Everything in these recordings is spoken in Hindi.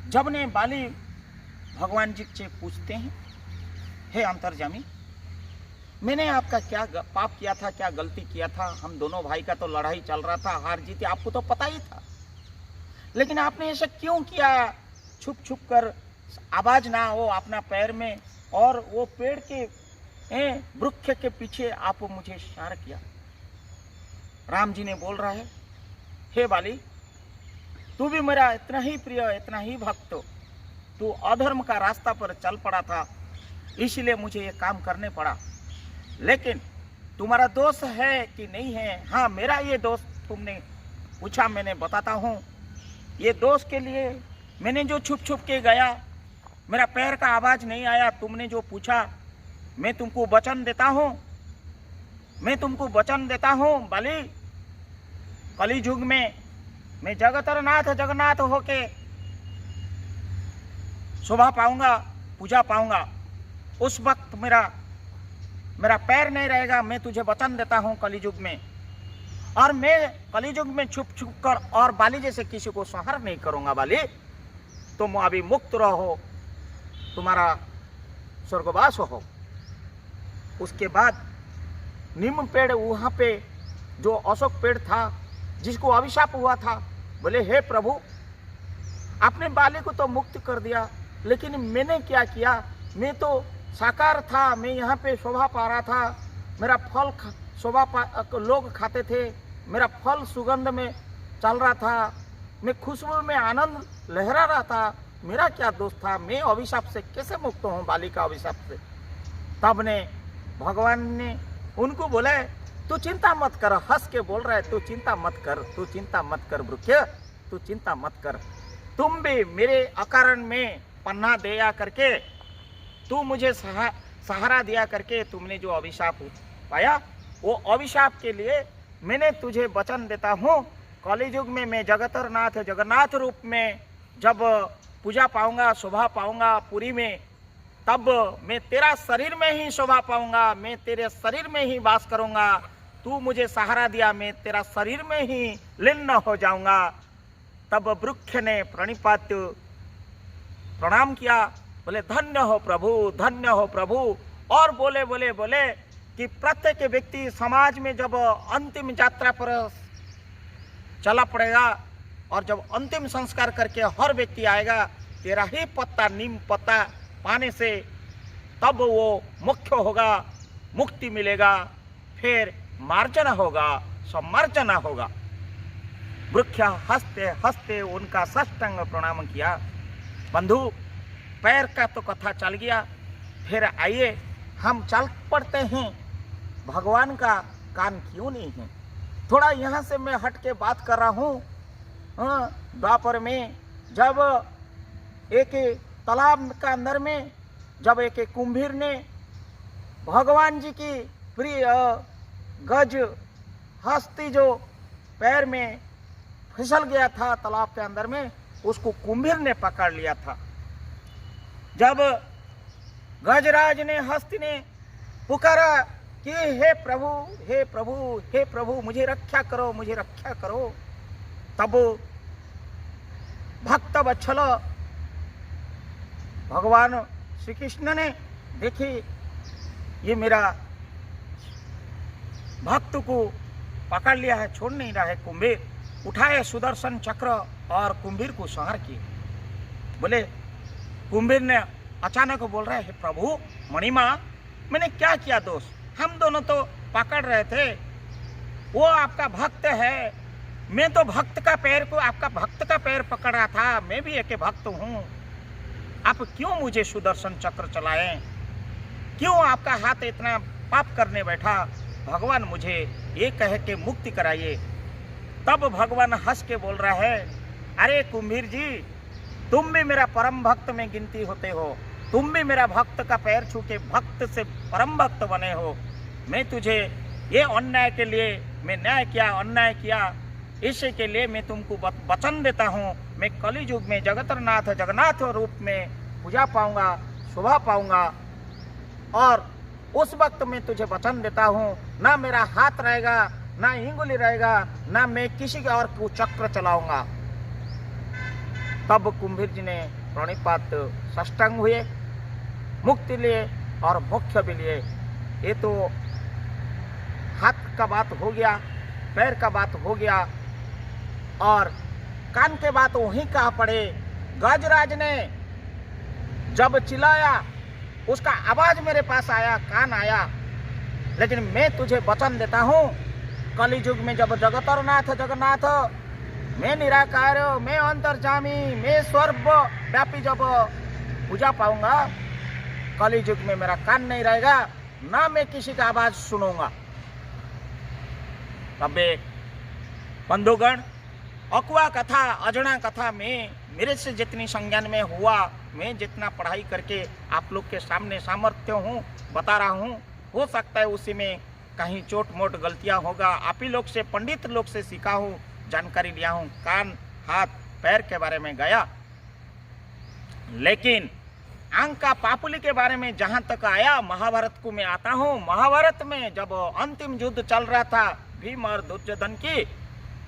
जब ने बाली भगवान जी से पूछते हैं, हे अंतर्जामी, मैंने आपका क्या पाप किया था, क्या गलती किया था? हम दोनों भाई का तो लड़ाई चल रहा था, हार जीत आपको तो पता ही था, लेकिन आपने ऐसा क्यों किया? छुप छुप कर, आवाज ना हो अपना पैर में, और वो पेड़ के वृक्ष के पीछे आप मुझे शार किया। राम जी ने बोल रहा है, हे बाली, तू भी मेरा इतना ही प्रिय, इतना ही भक्त, तू अधर्म का रास्ता पर चल पड़ा था, इसलिए मुझे ये काम करने पड़ा। लेकिन तुम्हारा दोष है कि नहीं है? हाँ, मेरा ये दोष तुमने पूछा, मैंने बताता हूँ। ये दोष के लिए मैंने जो छुप छुप के गया, मेरा पैर का आवाज नहीं आया, तुमने जो पूछा, मैं तुमको वचन देता हूँ, मैं तुमको वचन देता हूँ बाली, कली युग में मैं जगन्नाथ होके शोभा पाऊंगा, पूजा पाऊंगा। उस वक्त मेरा पैर नहीं रहेगा। मैं तुझे वचन देता हूँ कलियुग में, और मैं कलियुग में छुप छुप कर और बाली जैसे किसी को संहार नहीं करूंगा। बाली, तुम अभी मुक्त रहो, तुम्हारा स्वर्गवास हो। उसके बाद नीम पेड़, वहां पे जो अशोक पेड़ था जिसको अभिशाप हुआ था, बोले, हे प्रभु, आपने बाली को तो मुक्त कर दिया, लेकिन मैंने क्या किया? मैं तो साकार था, मैं यहाँ पे शोभा पा रहा था, मेरा फल लोग खाते थे, मेरा फल सुगंध में चल रहा था, मैं खुशबू में आनंद लहरा रहा था, मेरा क्या दोष था? मैं अभिशाप से कैसे मुक्त हूँ, बाली का अभिशाप से? तब ने भगवान ने उनको बोले, तू चिंता मत कर, हंस के बोल रहा है, तू चिंता मत कर, तू चिंता मत कर वृक्ष, तू चिंता मत कर। तुम भी मेरे अकारण में पन्ना दिया करके, तू मुझे सहारा दिया करके तुमने जो अभिशाप पाया, वो अभिशाप के लिए मैंने तुझे वचन देता हूँ, कलियुग में मैं जगन्नाथ रूप में जब पूजा पाऊंगा, शोभा पाऊंगा पुरी में, तब मैं तेरा शरीर में ही शोभा पाऊंगा, मैं तेरे शरीर में ही वास करूंगा। तू मुझे सहारा दिया, मैं तेरा शरीर में ही लीन हो जाऊंगा। तब वृक्ष ने प्रणिपात प्रणाम किया, बोले, धन्य हो प्रभु, धन्य हो प्रभु। और बोले कि प्रत्येक व्यक्ति समाज में जब अंतिम यात्रा पर चला पड़ेगा, और जब अंतिम संस्कार करके हर व्यक्ति आएगा, तेरा ही पत्ता, नीम पत्ता पाने से तब वो मुख्य होगा, मुक्ति मिलेगा, फिर मार्जना होगा, सम्मार्जना होगा। वृक्ष हंसते हंसते उनका साष्टांग प्रणाम किया। बंधु, पैर का तो कथा चल गया, फिर आइए हम चल पड़ते हैं। भगवान का कान क्यों नहीं है? थोड़ा यहाँ से मैं हट के बात कर रहा हूँ। द्वापर में जब एक तालाब का अंदर में जब एक कुंभीर ने भगवान जी की प्रिय गज हस्ती जो पैर में फिसल गया था तालाब के अंदर में, उसको कुंभीर ने पकड़ लिया था। जब गजराज ने, हस्ती ने पुकारा कि हे प्रभु, हे प्रभु, हे प्रभु, मुझे रक्षा करो, मुझे रक्षा करो, तब भक्त वत्सल भगवान श्री कृष्ण ने, देखिए ये मेरा भक्त को पकड़ लिया है, छोड़ नहीं रहा है कुंभीर, उठाए सुदर्शन चक्र और कुंभीर को संहार किए। बोले, कुंभीर ने अचानक बोल रहा है, हे प्रभु, मणिमा, मैंने क्या किया दोष? हम दोनों तो पकड़ रहे थे, वो आपका भक्त है, मैं तो भक्त का पैर को, आपका भक्त का पैर पकड़ रहा था, मैं भी एक भक्त हूँ, आप क्यों मुझे सुदर्शन चक्र चलाएं? क्यों आपका हाथ इतना पाप करने बैठा? भगवान मुझे ये कह के मुक्ति कराइए। तब भगवान हंस के बोल रहा है, अरे कुंभीर जी, तुम भी मेरा परम भक्त में गिनती होते हो, तुम भी मेरा भक्त का पैर छू के भक्त से परम भक्त बने हो। मैं तुझे ये अन्याय के लिए, मैं न्याय किया, अन्याय किया, इसी के लिए मैं तुमको वचन देता हूँ, मैं कलियुग में जगन्नाथ रूप में पूजा पाऊंगा, शोभा पाऊंगा, और उस वक्त मैं तुझे वचन देता हूँ, ना मेरा हाथ रहेगा, ना इंगुली रहेगा, ना मैं किसी के और को चक्र चलाऊंगा। तब कुंभीर जी ने प्रणिपात साष्टांग हुए, मुक्ति लिए और मोक्ष भी लिए। ये तो हाथ का बात हो गया, पैर का बात हो गया, और कान के बात वहीं कहा पड़े। गजराज ने जब चिल्लाया, उसका आवाज मेरे पास आया, कान आया, लेकिन मैं तुझे वचन देता हूं, कलियुग में जब जगतरनाथ जगन्नाथ, मैं निराकार, मैं अंतर्जामी, मैं सर्वव्यापी जब पूजा पाऊंगा, कलियुग में मेरा कान नहीं रहेगा, ना मैं किसी का आवाज सुनूंगा। तबे बंधुगण, अकुआ कथा, अजना कथा में मेरे से जितनी संज्ञान में हुआ, मैं जितना पढ़ाई करके आप लोग के सामने सामर्थ्य हूँ बता रहा हूँ, हो सकता है उसी में कहीं चोट मोट गलतियाँ होगा। आप ही लोग से, पंडित लोग से सीखा हूँ, जानकारी लिया हूँ, कान हाथ पैर के बारे में गया, लेकिन आंख का पापुली के बारे में जहाँ तक आया, महाभारत को मैं आता हूँ। महाभारत में जब अंतिम युद्ध चल रहा था भीम और दुर्योधन की,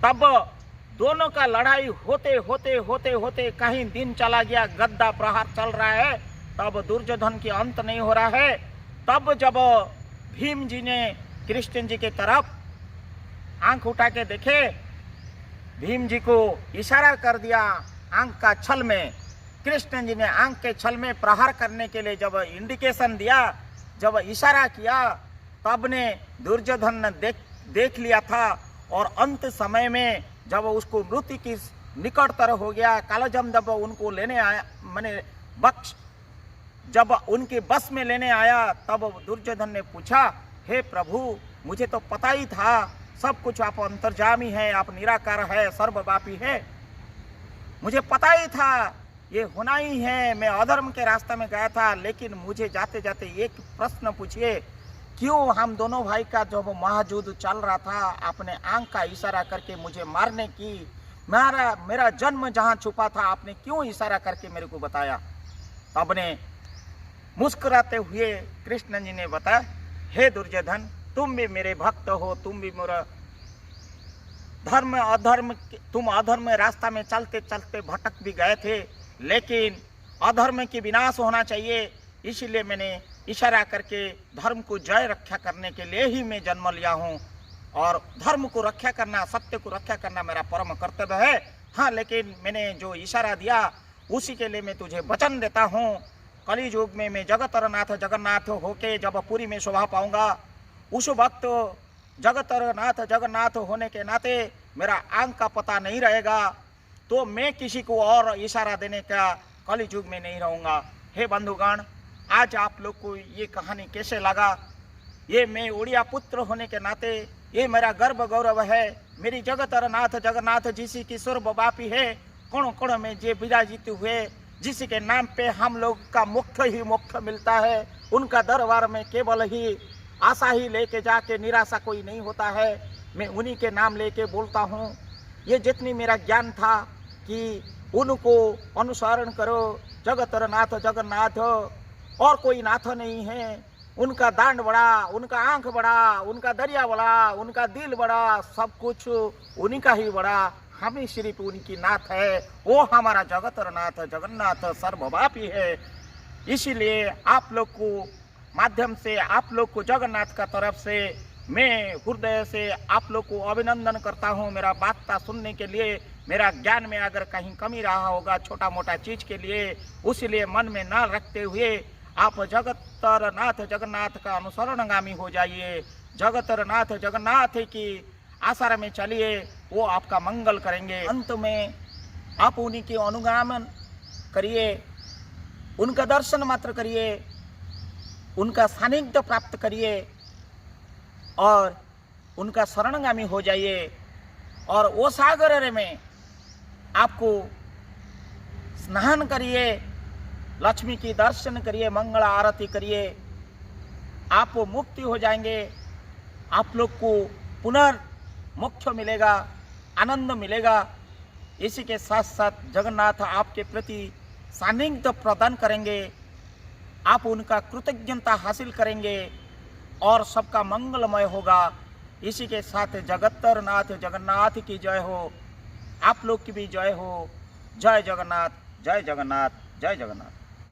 तब दोनों का लड़ाई होते होते होते होते कहीं दिन चला गया, गद्दा प्रहार चल रहा है, तब दुर्योधन की अंत नहीं हो रहा है। तब जब भीम जी ने कृष्ण जी की तरफ आंख उठा के देखे, भीम जी को इशारा कर दिया आंख का छल में, कृष्ण जी ने आंख के छल में प्रहार करने के लिए जब इंडिकेशन दिया, जब इशारा किया, तब ने दुर्योधन ने देख लिया था। और अंत समय में जब उसको मृत्यु की निकटतर हो गया, कालजम जब उनको लेने आया, मैंने बख्श जब उनके बस में लेने आया, तब दुर्योधन ने पूछा, हे प्रभु, मुझे तो पता ही था सब कुछ, आप अंतर्जामी है, आप निराकार है, सर्वव्यापी है, मुझे पता ही था ये होना ही है। मैं अधर्म के रास्ते में गया था, लेकिन मुझे जाते जाते एक प्रश्न पूछिए, क्यों हम दोनों भाई का जब महायुद्ध चल रहा था, आपने आंख का इशारा करके मुझे मारने की, मेरा जन्म जहां छुपा था, आपने क्यों इशारा करके मेरे को बताया? तब ने मुस्कुराते हुए कृष्ण जी ने बताया, हे दुर्योधन, तुम भी मेरे भक्त हो, तुम भी मेरा तुम अधर्म रास्ता में चलते चलते भटक भी गए थे, लेकिन अधर्म की विनाश होना चाहिए, इसीलिए मैंने इशारा करके धर्म को जय रक्षा करने के लिए ही मैं जन्म लिया हूँ, और धर्म को रक्षा करना, सत्य को रक्षा करना मेरा परम कर्तव्य है। हाँ, लेकिन मैंने जो इशारा दिया उसी के लिए मैं तुझे वचन देता हूँ, कलियुग में मैं जगतरनाथ जगन्नाथ होके जब पुरी में शोभा पाऊंगा, उस वक्त जगतरनाथ जगन्नाथ होने के नाते मेरा आंख का पता नहीं रहेगा, तो मैं किसी को और इशारा देने का कलियुग में नहीं रहूँगा। हे बंधुगण, आज आप लोग को ये कहानी कैसे लगा? ये मैं उड़िया पुत्र होने के नाते ये मेरा गर्व गौरव है। मेरी जगतरनाथ जगन्नाथ जिसी की सर्वव्यापी है, कोण कोण में जे विराजित हुए, जिसी के नाम पे हम लोग का मोक्ष ही मोक्ष मिलता है, उनका दरबार में केवल ही आशा ही लेके जाके निराशा कोई नहीं होता है। मैं उन्हीं के नाम लेके बोलता हूँ। ये जितनी मेरा ज्ञान था कि उनको अनुसरण करो, जगतरनाथ जगन्नाथ, और कोई नाथ नहीं है, उनका दांड बड़ा, उनका आंख बड़ा, उनका दरिया बड़ा, उनका दिल बड़ा, सब कुछ उन्हीं का ही बड़ा, हम ही सिर्फ उनकी नाथ है, वो हमारा जगतरनाथ जगन्नाथ सर्वव्यापी है। इसीलिए आप लोग को माध्यम से, आप लोग को जगन्नाथ का तरफ से मैं हृदय से आप लोग को अभिनंदन करता हूँ। मेरा बात सुनने के लिए, मेरा ज्ञान में अगर कहीं कमी रहा होगा छोटा मोटा चीज के लिए, उसीलिए मन में न रखते हुए आप जगतरनाथ जगन्नाथ का अनुसरणगामी हो जाइए, जगतरनाथ जगन्नाथ की आसरा में चलिए, वो आपका मंगल करेंगे। अंत में आप उन्हीं के अनुगामन करिए, उनका दर्शन मात्र करिए, उनका सानिध्य प्राप्त करिए और उनका शरणगामी हो जाइए, और वो सागर में आपको स्नान करिए, लक्ष्मी की दर्शन करिए, मंगल आरती करिए, आप मुक्ति हो जाएंगे। आप लोग को पुनर्मोक्ष मिलेगा, आनंद मिलेगा। इसी के साथ साथ जगन्नाथ आपके प्रति सानिध्य प्रदान करेंगे, आप उनका कृतज्ञता हासिल करेंगे और सबका मंगलमय होगा। इसी के साथ जगतरनाथ जगन्नाथ की जय हो, आप लोग की भी जय हो। जय जगन्नाथ, जय जगन्नाथ, जय जगन्नाथ।